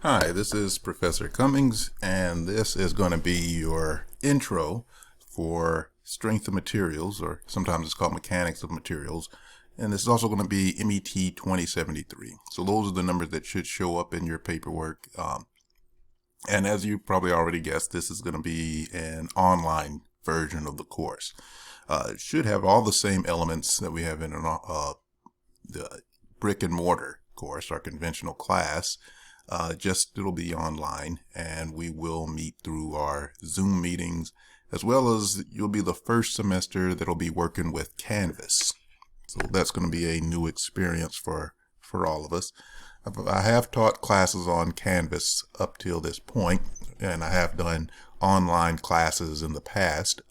Hi, this is Professor Cummings, and this is going to be your intro for strength of materials, or sometimes it's called mechanics of materials. And this is also going to be MET2073. So those are the numbers that should show up in your paperwork. And as you probably already guessed, this is going to be an online version of the course. It should have all the same elements that we have in the brick and mortar course, our conventional class. Just it'll be online, and we will meet through our Zoom meetings, as well as you'll be the first semester that'll be working with Canvas. So that's going to be a new experience for all of us. I have taught classes on Canvas up till this point, and I have done online classes in the past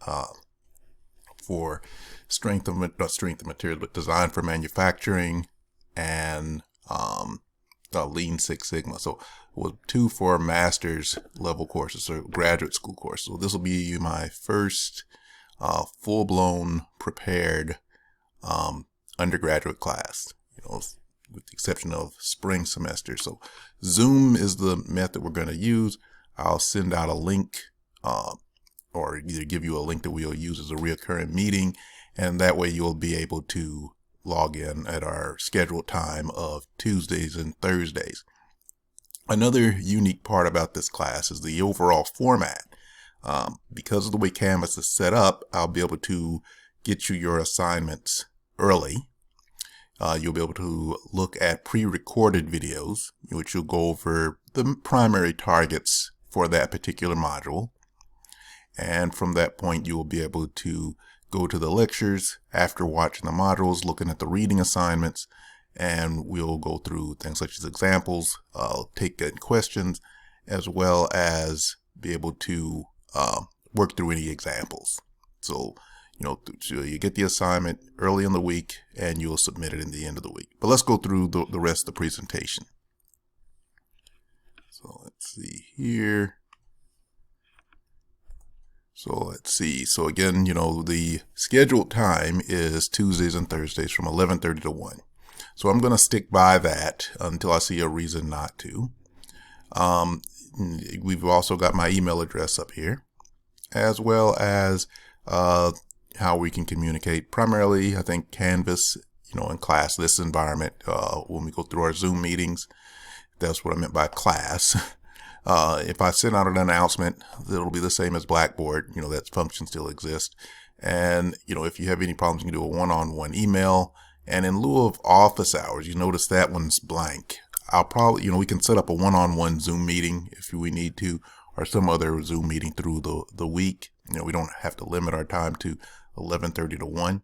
for strength of materials, but design for manufacturing and Lean Six Sigma. So with 2 for master's level courses or graduate school courses. So this will be my first full-blown prepared undergraduate class, with the exception of spring semester. So Zoom is the method we're going to use. I'll send out a link or either give you a link that we'll use as a recurring meeting, and that way you'll be able to log in at our scheduled time of Tuesdays and Thursdays. Another unique part about this class is the overall format. Because of the way Canvas is set up, I'll be able to get you your assignments early. You'll be able to look at pre-recorded videos, which will go over the primary targets for that particular module. And from that point, you will be able to go to the lectures after watching the modules, looking at the reading assignments, and we'll go through things such as examples, take in questions, as well as be able to work through any examples. So, so you get the assignment early in the week and you'll submit it in the end of the week. But let's go through the rest of the presentation. So let's see here. So let's see. So again, the scheduled time is Tuesdays and Thursdays from 11:30 to 1. So I'm going to stick by that until I see a reason not to. We've also got my email address up here, as well as how we can communicate. Primarily, I think Canvas, in class, this environment, when we go through our Zoom meetings, that's what I meant by class. If I send out an announcement, it'll be the same as Blackboard. That function still exists. And, if you have any problems, you can do a one-on-one email. And in lieu of office hours, you notice that one's blank. I'll probably, we can set up a one-on-one Zoom meeting if we need to, or some other Zoom meeting through the week. We don't have to limit our time to 11:30 to 1.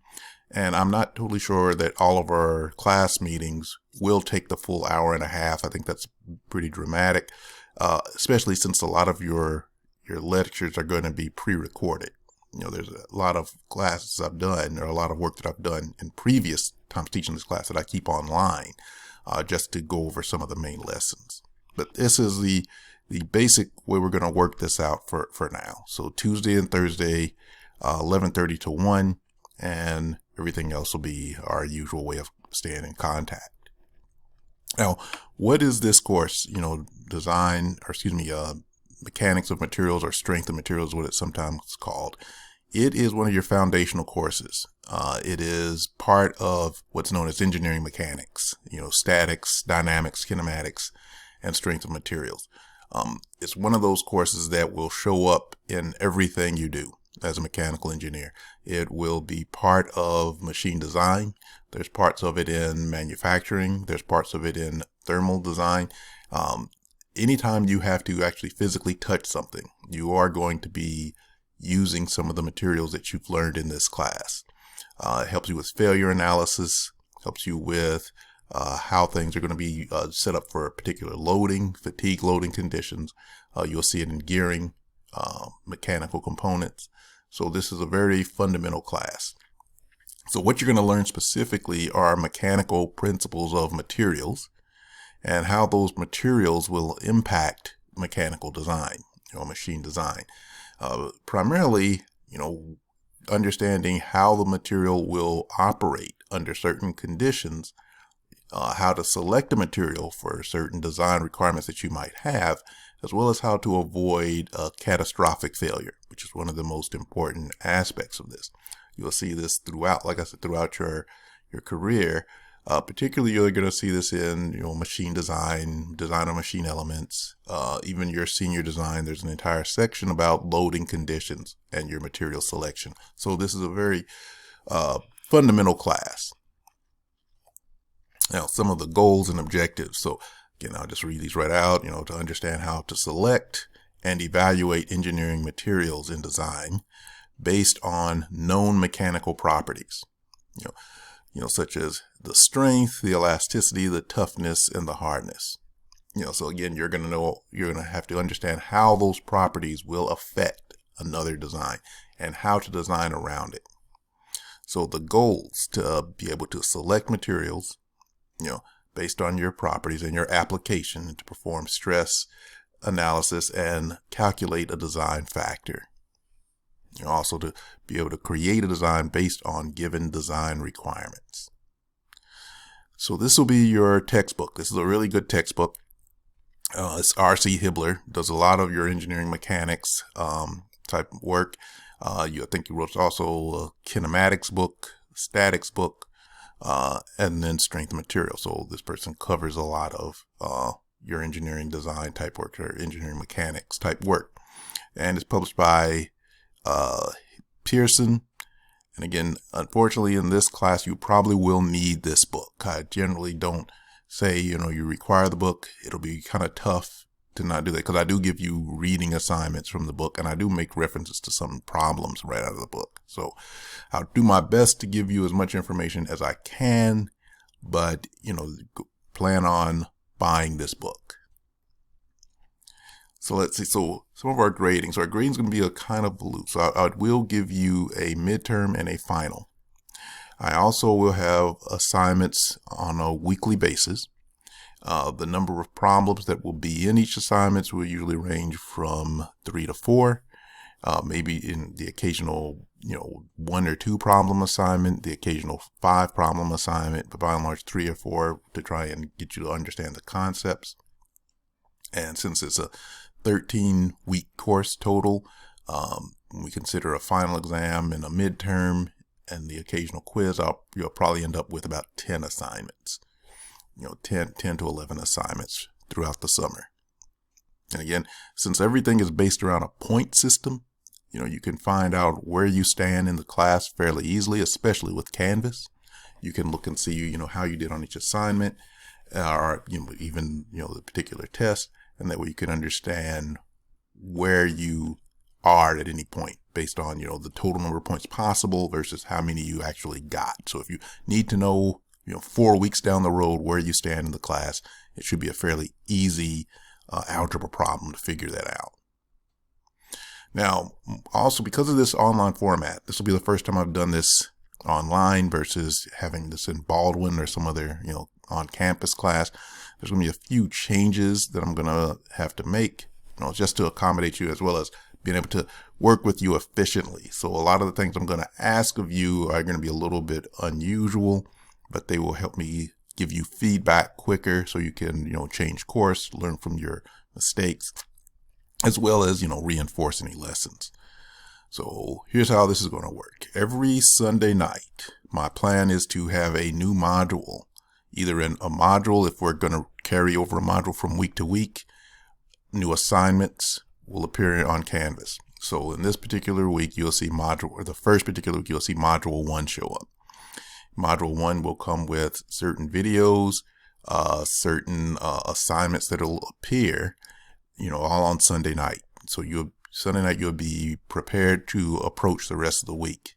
And I'm not totally sure that all of our class meetings will take the full hour and a half. I think that's pretty dramatic. Especially since a lot of your lectures are going to be pre-recorded. There's a lot of classes I've done, or a lot of work that I've done in previous times teaching this class that I keep online, just to go over some of the main lessons. But this is the basic way we're going to work this out for now. So Tuesday and Thursday, 11:30 to 1, and everything else will be our usual way of staying in contact. Now, what is this course? Mechanics of materials, or strength of materials, what it's sometimes called. It is one of your foundational courses. It is part of what's known as engineering mechanics, statics, dynamics, kinematics, and strength of materials. It's one of those courses that will show up in everything you do as a mechanical engineer. It will be part of machine design. There's parts of it in manufacturing. There's parts of it in thermal design. Anytime you have to actually physically touch something, you are going to be using some of the materials that you've learned in this class. It helps you with failure analysis, helps you with how things are going to be set up for a particular loading, fatigue loading conditions. You'll see it in gearing, mechanical components. So this is a very fundamental class. So what you're going to learn specifically are mechanical principles of materials and how those materials will impact mechanical design, machine design. Primarily, understanding how the material will operate under certain conditions how to select a material for certain design requirements that you might have, as well as how to avoid catastrophic failure, which is one of the most important aspects of this. You'll see this throughout, like I said, throughout your career. Particularly, you're going to see this in machine design, design of machine elements, even your senior design. There's an entire section about loading conditions and your material selection. So this is a very fundamental class. Now, some of the goals and objectives. So again, I'll just read these right out. To understand how to select and evaluate engineering materials in design based on known mechanical properties. Such as the strength, the elasticity, the toughness, and the hardness. So again, you're going to have to understand how those properties will affect another design and how to design around it. So the goals to be able to select materials, based on your properties and your application, to perform stress analysis and calculate a design factor. Also to be able to create a design based on given design requirements. So this will be your textbook. This is a really good textbook. It's R.C. Hibbler, does a lot of your engineering mechanics type work. I think he wrote also a kinematics book, statics book, and then strength of material. So this person covers a lot of your engineering design type work or engineering mechanics type work. And it's published by Pearson. And again, unfortunately, in this class, you probably will need this book. I generally don't say, you require the book. It'll be kind of tough to not do that, because I do give you reading assignments from the book, and I do make references to some problems right out of the book. So I'll do my best to give you as much information as I can, but, plan on buying this book. So let's see. So some of our grading. So our grading is going to be a kind of loop. So I will give you a midterm and a final. I also will have assignments on a weekly basis. The number of problems that will be in each assignment will usually range from 3 to 4. Maybe in the occasional, 1 or 2 problem assignment, the occasional 5 problem assignment, but by and large 3 or 4 to try and get you to understand the concepts. And since it's a 13-week course total, when we consider a final exam and a midterm and the occasional quiz, you'll probably end up with about 10 assignments, 10 to 11 assignments throughout the summer. And again, since everything is based around a point system, you can find out where you stand in the class fairly easily, especially with Canvas. You can look and see, how you did on each assignment, or, even, the particular test. And that way you can understand where you are at any point based on, the total number of points possible versus how many you actually got. So if you need to know, 4 weeks down the road where you stand in the class, it should be a fairly easy algebra problem to figure that out. Now, also because of this online format, this will be the first time I've done this online versus having this in Baldwin or some other, on-campus class. There's going to be a few changes that I'm going to have to make, just to accommodate you, as well as being able to work with you efficiently. So a lot of the things I'm going to ask of you are going to be a little bit unusual, but they will help me give you feedback quicker so you can, change course, learn from your mistakes, as well as, reinforce any lessons. So here's how this is going to work. Every Sunday night, my plan is to have a new module. Either in a module, if we're going to carry over a module from week to week, new assignments will appear on Canvas. So in this particular week, you'll see the first particular week, you'll see module 1 show up. Module 1 will come with certain videos, certain assignments that will appear, all on Sunday night. So Sunday night, you'll be prepared to approach the rest of the week.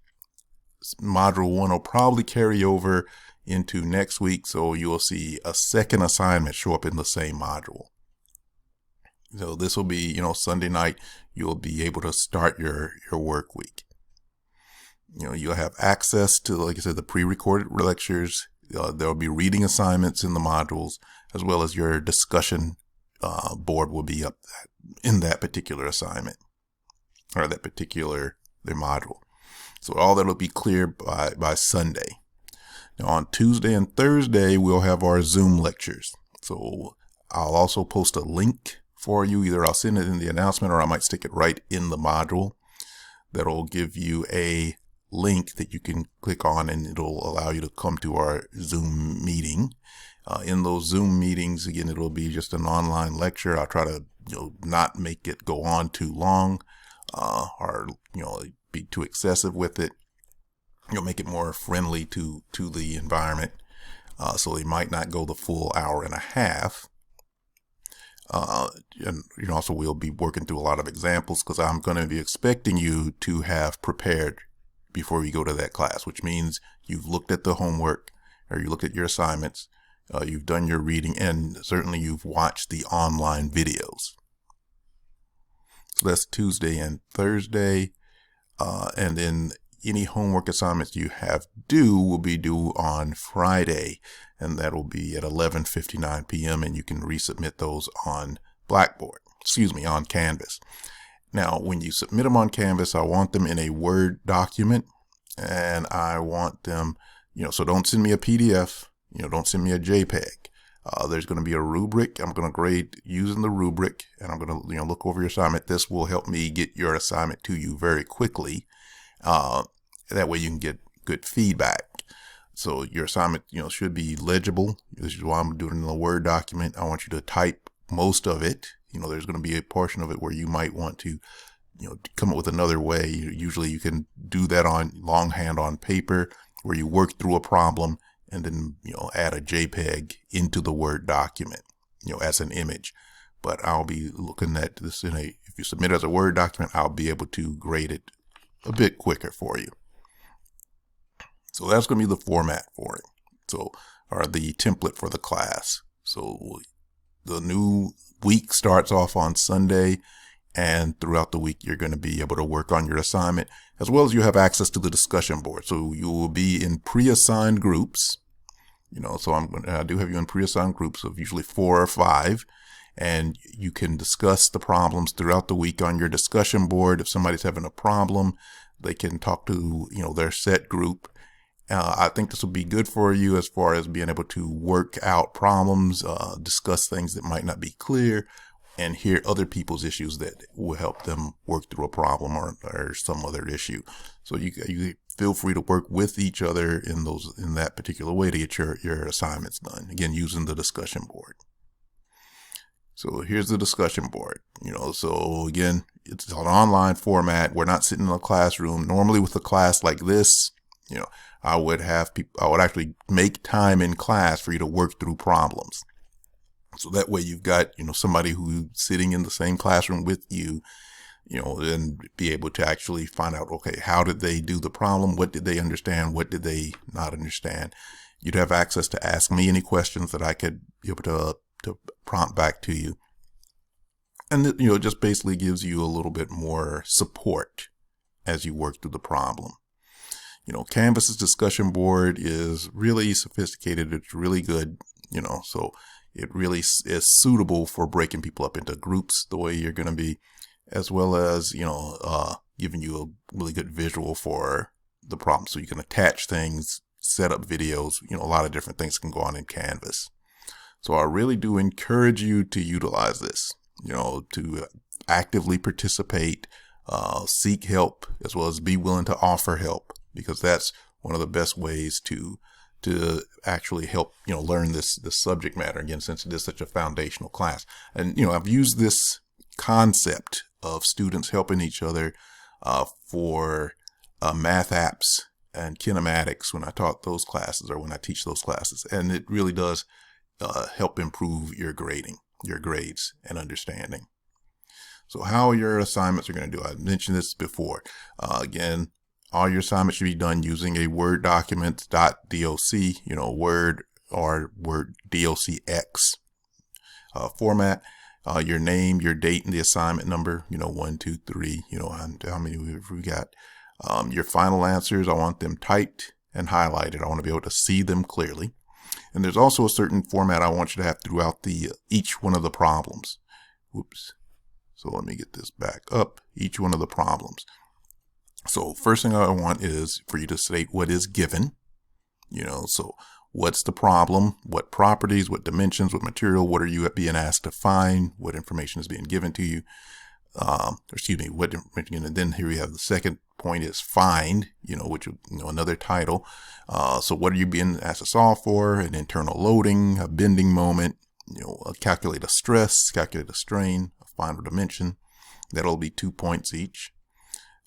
Module 1 will probably carry over into next week, so you'll see a second assignment show up in the same module. So this will be, Sunday night, you'll be able to start your work week. You'll have access to, like I said, the pre-recorded lectures. There'll be reading assignments in the modules, as well as your discussion board will be up in that particular assignment or that particular module. So all that will be clear by Sunday. Now on Tuesday and Thursday, we'll have our Zoom lectures. So I'll also post a link for you. Either I'll send it in the announcement or I might stick it right in the module. That'll give you a link that you can click on and it'll allow you to come to our Zoom meeting. In those Zoom meetings, again, it'll be just an online lecture. I'll try to not make it go on too long or be too excessive with it. Make it more friendly to the environment. So they might not go the full hour and a half. And also we'll be working through a lot of examples because I'm going to be expecting you to have prepared before you go to that class, which means you've looked at the homework or you looked at your assignments, you've done your reading, and certainly you've watched the online videos. So that's Tuesday and Thursday. And then any homework assignments you have due will be due on Friday, and that will be at 11:59 p.m. and you can resubmit those on on Canvas. Now, when you submit them on Canvas, I want them in a Word document, and I want them, so don't send me a PDF, don't send me a JPEG. There's going to be a rubric. I'm going to grade using the rubric, and I'm going to look over your assignment. This will help me get your assignment to you very quickly. That way you can get good feedback. So your assignment, should be legible. This is why I'm doing it in a Word document. I want you to type most of it. There's going to be a portion of it where you might want to, come up with another way. Usually you can do that on longhand on paper where you work through a problem and then, add a JPEG into the Word document, as an image. But I'll be looking at this if you submit as a Word document, I'll be able to grade it a bit quicker for you. So that's going to be the format for it. So, or the template for the class. So the new week starts off on Sunday, and throughout the week, you're going to be able to work on your assignment, as well as you have access to the discussion board. So you will be in pre-assigned groups, so I do have you in pre-assigned groups of usually 4 or 5, and you can discuss the problems throughout the week on your discussion board. If somebody's having a problem, they can talk to, their set group. I think this will be good for you as far as being able to work out problems, discuss things that might not be clear, and hear other people's issues that will help them work through a problem or some other issue. So you feel free to work with each other in that particular way to get your assignments done. Again, using the discussion board. So here's the discussion board. So again, it's an online format. We're not sitting in a classroom. Normally with a class like this, I would actually make time in class for you to work through problems. So that way you've got, somebody who's sitting in the same classroom with you, and be able to actually find out, okay, how did they do the problem? What did they understand? What did they not understand? You'd have access to ask me any questions that I could be able to prompt back to you. And it just basically gives you a little bit more support as you work through the problem. Canvas's discussion board is really sophisticated. It's really good, so it really is suitable for breaking people up into groups the way you're going to be, as well as, giving you a really good visual for the problem. So you can attach things, set up videos, a lot of different things can go on in Canvas. So I really do encourage you to utilize this, to actively participate, seek help, as well as be willing to offer help, because that's one of the best ways to actually help, learn this subject matter, again, since it is such a foundational class. And, I've used this concept of students helping each other for math apps and kinematics when I taught those classes, or when I teach those classes. And it really does help improve your grades and understanding. So how your assignments are going to do, I mentioned this before. Again, all your assignments should be done using a Word document .doc, Word or Word docx format. Your name, your date, and the assignment number, 1, 2, 3, and how many we got. Your final answers, I want them typed and highlighted. I want to be able to see them clearly. And there's also a certain format I want you to have throughout each one of the problems. Whoops. So let me get this back up. Each one of the problems. So first thing I want is for you to state what is given. So what's the problem? What properties, what dimensions, what material, what are you being asked to find? What information is being given to you? What information? And then here we have the second point is find, which, another title. So what are you being asked to solve for? An internal loading, a bending moment, calculate a stress, calculate a strain, a final dimension. That'll be 2 points each.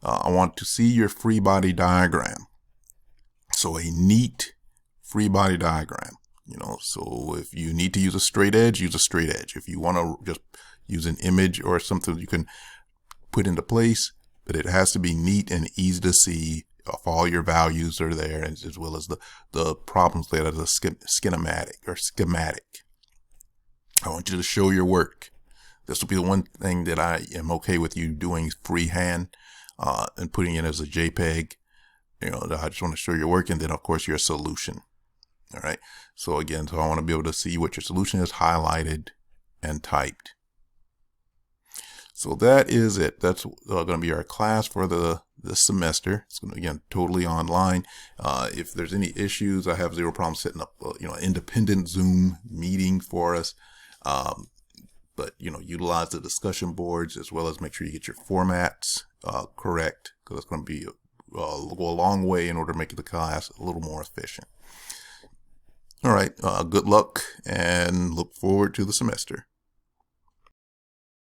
I want to see your free body diagram. So a neat free body diagram, so if you need to use a straight edge, use a straight edge. If you want to just use an image or something you can put into place, but it has to be neat and easy to see if all your values are there, as well as the problems that are the schematic. I want you to show your work. This will be the one thing that I am okay with you doing freehand and putting it as a JPEG. I just want to show your work, and then of course your solution. All right. So again, I want to be able to see what your solution is highlighted and typed. So that is it. That's going to be our class for this semester. It's going to, again, totally online. If there's any issues, I have zero problem setting up, an independent Zoom meeting for us. But utilize the discussion boards, as well as make sure you get your formats correct, because it's going to be go a long way in order to make the class a little more efficient. All right. Good luck, and look forward to the semester.